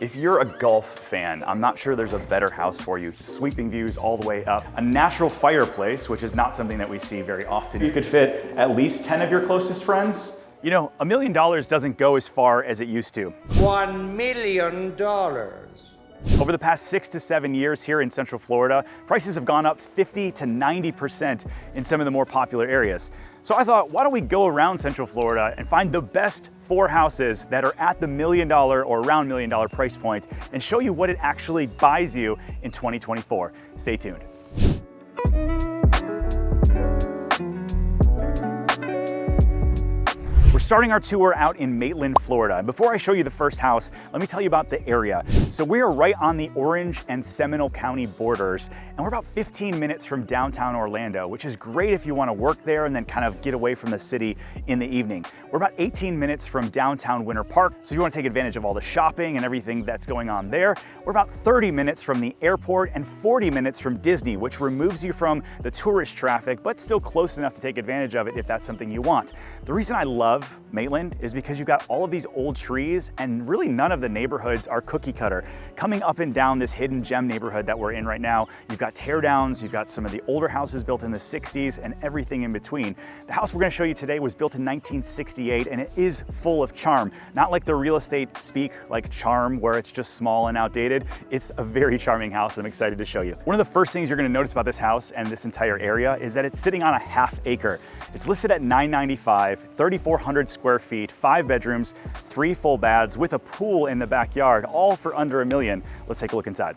If you're a golf fan, I'm not sure there's a better house for you. Sweeping views all the way up. A natural fireplace, which is not something that we see very often. You could fit at least 10 of your closest friends. You know, $1 million doesn't go as far as it used to. $1 million. Over the past 6 to 7 years here in Central Florida, prices have gone up 50 to 90% in some of the more popular areas. So I thought, why don't we go around Central Florida and find the best 4 houses that are at the $1 million or around $1 million price point and show you what it actually buys you in 2024. Stay tuned. We're starting our tour out in Maitland, Florida. And before I show you the first house, let me tell you about the area. So we are right on the Orange and Seminole County borders, and we're about 15 minutes from downtown Orlando, which is great if you want to work there and then kind of get away from the city in the evening. We're about 18 minutes from downtown Winter Park, so if you want to take advantage of all the shopping and everything that's going on there. We're about 30 minutes from the airport and 40 minutes from Disney, which removes you from the tourist traffic, but still close enough to take advantage of it if that's something you want. The reason I love Maitland is because you've got all of these old trees and really none of the neighborhoods are cookie cutter. Coming up and down this hidden gem neighborhood that we're in right now, you've got tear downs, you've got some of the older houses built in the 60s and everything in between. The house we're going to show you today was built in 1968 and it is full of charm. Not like the real estate speak like charm where it's just small and outdated. It's a very charming house I'm excited to show you. One of the first things you're going to notice about this house and this entire area is that it's sitting on a half acre. It's listed at $995, 3,400 square feet, 5 bedrooms, 3 full baths with a pool in the backyard, all for under $1 million. Let's take a look inside.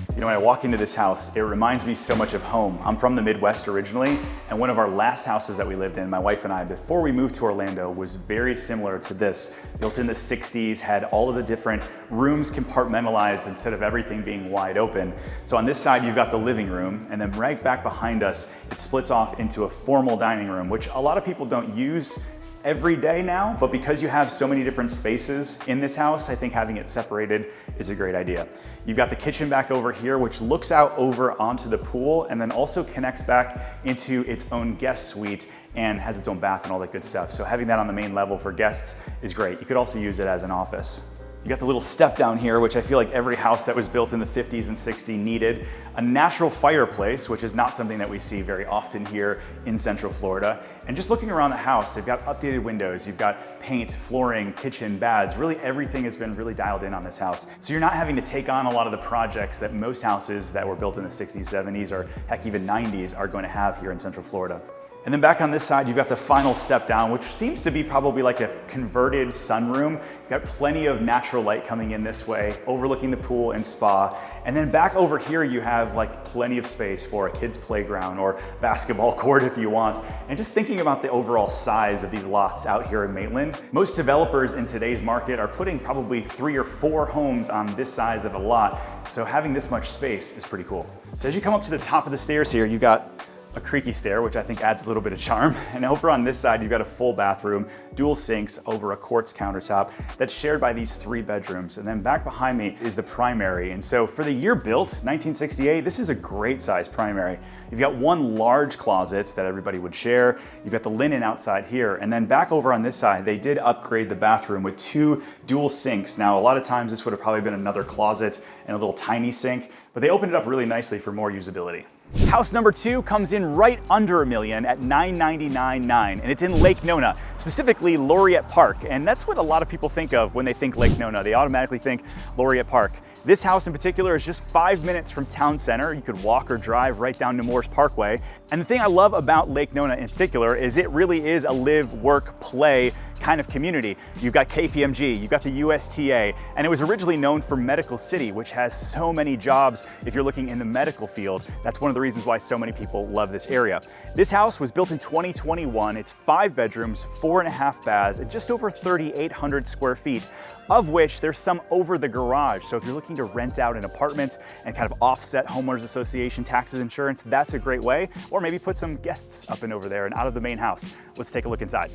You know, when I walk into this house, it reminds me so much of home. I'm from the Midwest originally, and one of our last houses that we lived in, my wife and I, before we moved to Orlando, was very similar to this. Built in the 60s, had all of the different rooms compartmentalized instead of everything being wide open. So on this side, you've got the living room, and then right back behind us, it splits off into a formal dining room, which a lot of people don't use every day now, but because you have so many different spaces in this house, I think having it separated is a great idea. You've got the kitchen back over here, which looks out over onto the pool and then also connects back into its own guest suite and has its own bath and all that good stuff. So having that on the main level for guests is great. You could also use it as an office. You got the little step down here, which I feel like every house that was built in the 50s and 60s needed. A natural fireplace, which is not something that we see very often here in Central Florida. And just looking around the house, they've got updated windows, you've got paint, flooring, kitchen, baths. Really everything has been really dialed in on this house. So you're not having to take on a lot of the projects that most houses that were built in the 60s, 70s, or heck, even 90s are going to have here in Central Florida. And then back on this side, you've got the final step down, which seems to be probably like a converted sunroom. You've got plenty of natural light coming in this way, overlooking the pool and spa. And then back over here, you have like plenty of space for a kid's playground or basketball court if you want. And just thinking about the overall size of these lots out here in Maitland, most developers in today's market are putting probably 3 or 4 homes on this size of a lot. So having this much space is pretty cool. So as you come up to the top of the stairs here, you've got a creaky stair, which I think adds a little bit of charm. And over on this side, you've got a full bathroom, dual sinks over a quartz countertop that's shared by these 3 bedrooms. And then back behind me is the primary. And so for the year built, 1968, this is a great size primary. You've got 1 large closet that everybody would share. You've got the linen outside here. And then back over on this side, they did upgrade the bathroom with 2 dual sinks. Now, a lot of times this would have probably been another closet and a little tiny sink, but they opened it up really nicely for more usability. House number 2 comes in right under $1 million at $999,900, and it's in Lake Nona, specifically Laureate Park. And that's what a lot of people think of when they think Lake Nona. They automatically think Laureate Park. This house in particular is just 5 minutes from town center. You could walk or drive right down NEMOURS Parkway. And the thing I love about Lake Nona in particular is it really is a live, work, play kind of community. You've got KPMG, you've got the USTA, and it was originally known for Medical City, which has so many jobs if you're looking in the medical field. That's one of the reasons why so many people love this area. This house was built in 2021. It's 5 bedrooms, 4.5 baths, and just over 3,800 square feet, of which there's some over the garage. So if you're looking to rent out an apartment and kind of offset homeowners association taxes, insurance, that's a great way. Or maybe put some guests up and over there and out of the main house. Let's take a look inside.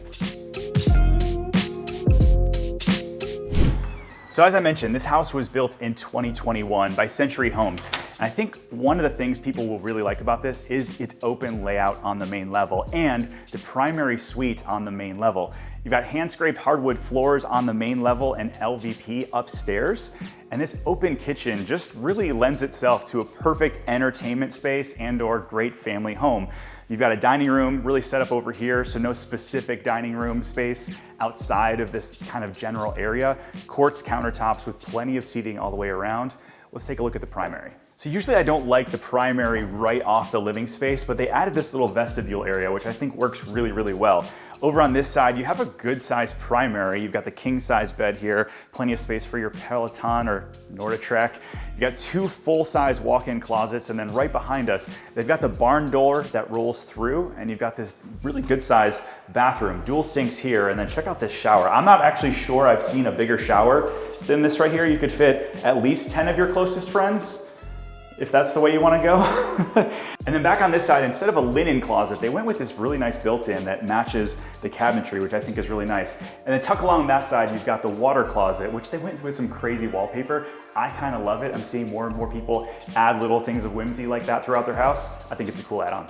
So as I mentioned, this house was built in 2021 by Century Homes. And I think one of the things people will really like about this is its open layout on the main level and the primary suite on the main level. You've got hand-scraped hardwood floors on the main level and LVP upstairs. And this open kitchen just really lends itself to a perfect entertainment space and/or great family home. You've got a dining room really set up over here, so no specific dining room space outside of this kind of general area. Quartz countertops with plenty of seating all the way around. Let's take a look at the primary. So usually I don't like the primary right off the living space, but they added this little vestibule area, which I think works really, really well. Over on this side, you have a good sized primary. You've got the king size bed here, plenty of space for your Peloton or NordiTrek. You got two full size walk-in closets, and then right behind us, they've got the barn door that rolls through, and you've got this really good size bathroom, dual sinks here, and then check out this shower. I'm not actually sure I've seen a bigger shower than this right here. You could fit at least 10 of your closest friends, if that's the way you want to go. And then back on this side, instead of a linen closet, they went with this really nice built-in that matches the cabinetry, which I think is really nice. And then tuck along that side, you've got the water closet, which they went with some crazy wallpaper. I kind of love it. I'm seeing more and more people add little things of whimsy like that throughout their house. I think it's a cool add-on.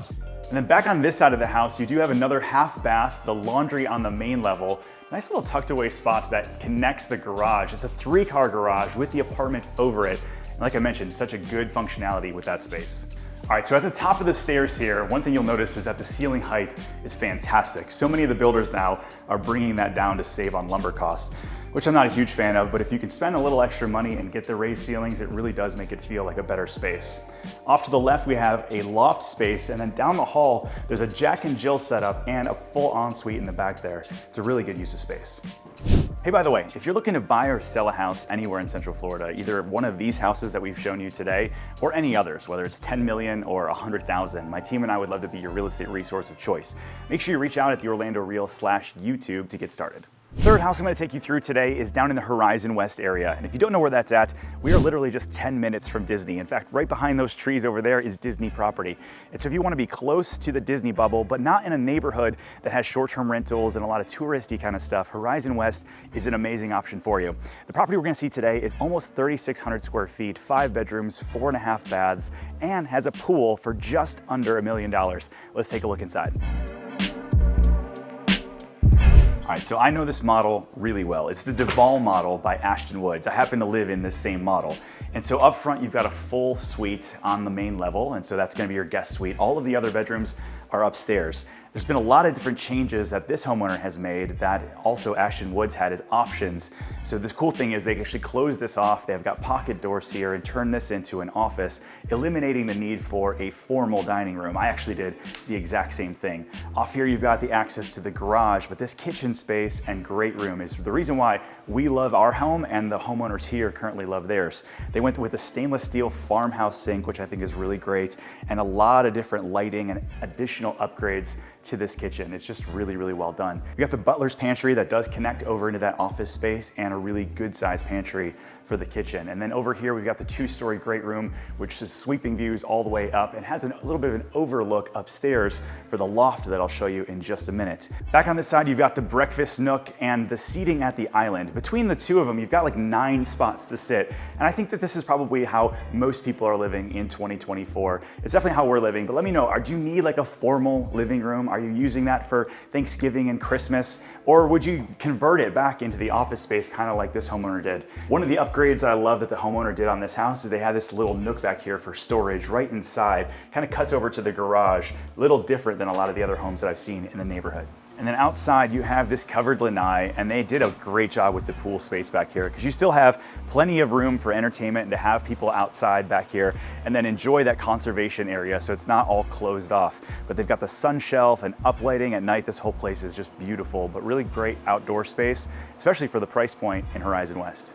And then back on this side of the house, you do have another half bath, the laundry on the main level. Nice little tucked away spot that connects the garage. It's a 3-car garage with the apartment over it. And like I mentioned, such a good functionality with that space. All right, so at the top of the stairs here, one thing you'll notice is that the ceiling height is fantastic. So many of the builders now are bringing that down to save on lumber costs, which I'm not a huge fan of, but if you can spend a little extra money and get the raised ceilings, it really does make it feel like a better space. Off to the left, we have a loft space, and then down the hall, there's a Jack and Jill setup and a full ensuite in the back there. It's a really good use of space. Hey, by the way, if you're looking to buy or sell a house anywhere in Central Florida, either one of these houses that we've shown you today or any others, whether it's 10 million or 100,000, my team and I would love to be your real estate resource of choice. Make sure you reach out at the Orlando Real/YouTube to get started. Third house I'm going to take you through today is down in the Horizon West area. And if you don't know where that's at, we are literally just 10 minutes from Disney. In fact, right behind those trees over there is Disney property. And so if you want to be close to the Disney bubble, but not in a neighborhood that has short-term rentals and a lot of touristy kind of stuff, Horizon West is an amazing option for you. The property we're going to see today is almost 3,600 square feet, 5 bedrooms, 4.5 baths, and has a pool for just under $1 million. Let's take a look inside. All right, so I know this model really well. It's the Duval model by Ashton Woods. I happen to live in this same model. And so up front, you've got a full suite on the main level, and so that's gonna be your guest suite. All of the other bedrooms are upstairs. There's been a lot of different changes that this homeowner has made that also Ashton Woods had as options. So the cool thing is they actually close this off. They've got pocket doors here and turn this into an office, eliminating the need for a formal dining room. I actually did the exact same thing. Off here, you've got the access to the garage, but this kitchen space and great room is the reason why we love our home and the homeowners here currently love theirs. They went with a stainless steel farmhouse sink, which I think is really great, and a lot of different lighting and additional upgrades to this kitchen. It's just really, really well done. We got the butler's pantry that does connect over into that office space and a really good sized pantry for the kitchen. And then over here, we've got the 2-story great room, which is sweeping views all the way up and has a little bit of an overlook upstairs for the loft that I'll show you in just a minute. Back on this side, you've got the breakfast nook and the seating at the island. Between the two of them, you've got like 9 spots to sit. And I think that this is probably how most people are living in 2024. It's definitely how we're living, but let me know, do you need like a formal living room? Are you using that for Thanksgiving and Christmas? Or would you convert it back into the office space, kind of like this homeowner did? One of the upgrades that I love that the homeowner did on this house is they had this little nook back here for storage right inside, kind of cuts over to the garage, a little different than a lot of the other homes that I've seen in the neighborhood. And then outside you have this covered lanai, and they did a great job with the pool space back here because you still have plenty of room for entertainment and to have people outside back here and then enjoy that conservation area so it's not all closed off. But they've got the sun shelf and uplighting at night. This whole place is just beautiful, but really great outdoor space, especially for the price point in Horizon West.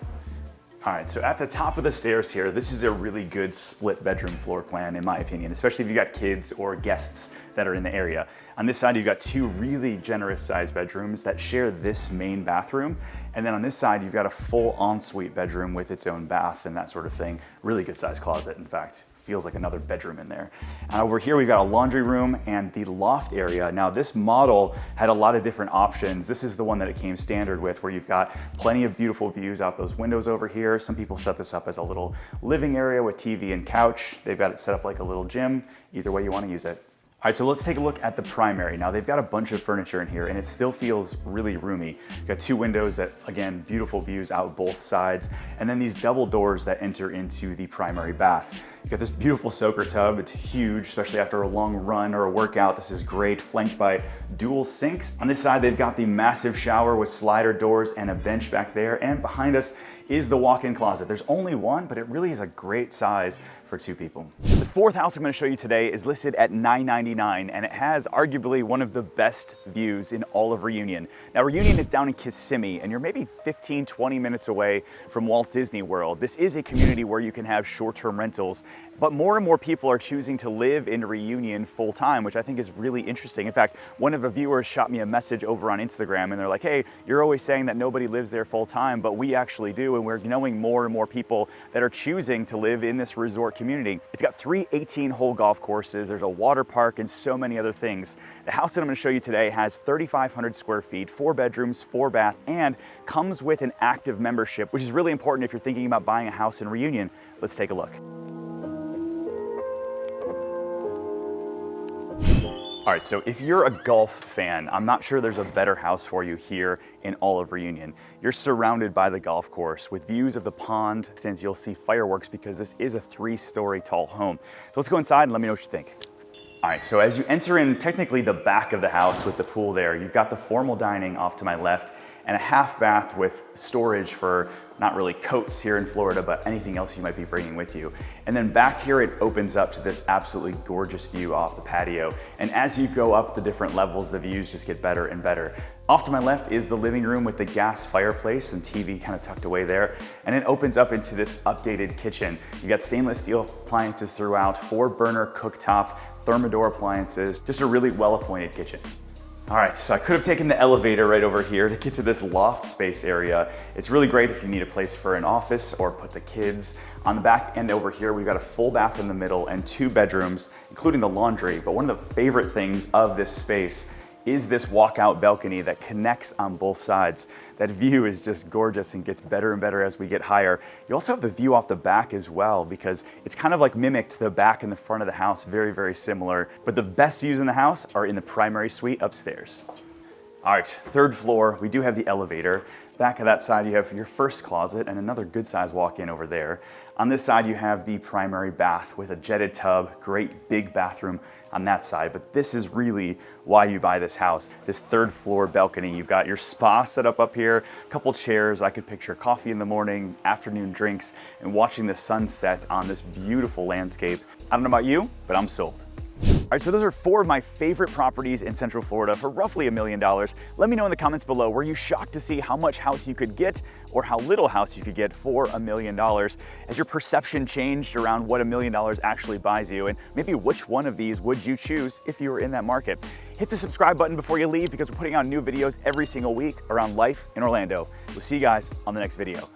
All right, so at the top of the stairs here, this is a really good split bedroom floor plan in my opinion, especially if you've got kids or guests that are in the area. On this side, you've got 2 really generous sized bedrooms that share this main bathroom. And then on this side, you've got a full ensuite bedroom with its own bath and that sort of thing. Really good sized closet, in fact. feels like another bedroom in there. Over here, we've got a laundry room and the loft area. Now this model had a lot of different options. This is the one that it came standard with, where you've got plenty of beautiful views out those windows over here. Some people set this up as a little living area with TV and couch. They've got it set up like a little gym. Either way you want to use it. All right, so let's take a look at the primary. Now they've got a bunch of furniture in here and it still feels really roomy. You've got two windows that, again, beautiful views out both sides, and then these double doors that enter into the primary bath. You've got this beautiful soaker tub. It's huge, especially after a long run or a workout. This is great, flanked by dual sinks. On this side, they've got the massive shower with slider doors and a bench back there. And behind us is the walk-in closet. There's only one, but it really is a great size for two people. The fourth house I'm going to show you today is listed at $999, and it has arguably one of the best views in all of Reunion. Now Reunion is down in Kissimmee, and you're maybe 15-20 minutes away from Walt Disney World. This is a community where you can have short-term rentals, but more and more people are choosing to live in Reunion full-time, which I think is really interesting. In fact, one of the viewers shot me a message over on Instagram, and they're like, hey, you're always saying that nobody lives there full-time, but we actually do, and we're knowing more and more people that are choosing to live in this resort community. It's got 3 18-hole golf courses, there's a water park, and so many other things. The house that I'm going to show you today has 3,500 square feet, 4 bedrooms, 4 bath, and comes with an active membership, which is really important if you're thinking about buying a house in Reunion. Let's take a look. All right, so if you're a golf fan, I'm not sure there's a better house for you here in all of Reunion. You're surrounded by the golf course with views of the pond, since you'll see fireworks because this is a 3-story tall home. So let's go inside and let me know what you think. All right, so as you enter in technically the back of the house with the pool there, you've got the formal dining off to my left and a half bath with storage for not really coats here in Florida, but anything else you might be bringing with you. And then back here, it opens up to this absolutely gorgeous view off the patio. And as you go up the different levels, the views just get better and better. Off to my left is the living room with the gas fireplace and TV kind of tucked away there. And it opens up into this updated kitchen. You got stainless steel appliances throughout, 4-burner cooktop, Thermador appliances, just a really well-appointed kitchen. All right, so I could have taken the elevator right over here to get to this loft space area. It's really great if you need a place for an office or put the kids. On the back end over here, we've got a full bath in the middle and 2 bedrooms, including the laundry. But one of the favorite things of this space is this walkout balcony that connects on both sides. That view is just gorgeous and gets better and better as we get higher. You also have the view off the back as well, because it's kind of like mimicked the back and the front of the house, very, very similar. But the best views in the house are in the primary suite upstairs. All right, 3rd floor, we do have the elevator. Back of that side, you have your first closet and another good size walk-in over there. On this side, you have the primary bath with a jetted tub, great big bathroom on that side. But this is really why you buy this house. This 3rd floor balcony, you've got your spa set up here, a couple chairs. I could picture coffee in the morning, afternoon drinks, and watching the sunset on this beautiful landscape. I don't know about you, but I'm sold. All right, so those are 4 of my favorite properties in Central Florida for roughly $1 million. Let me know in the comments below, were you shocked to see how much house you could get or how little house you could get for $1 million? Has your perception changed around what $1 million actually buys you? And maybe which one of these would you choose if you were in that market? Hit the subscribe button before you leave, because we're putting out new videos every single week around life in Orlando. We'll see you guys on the next video.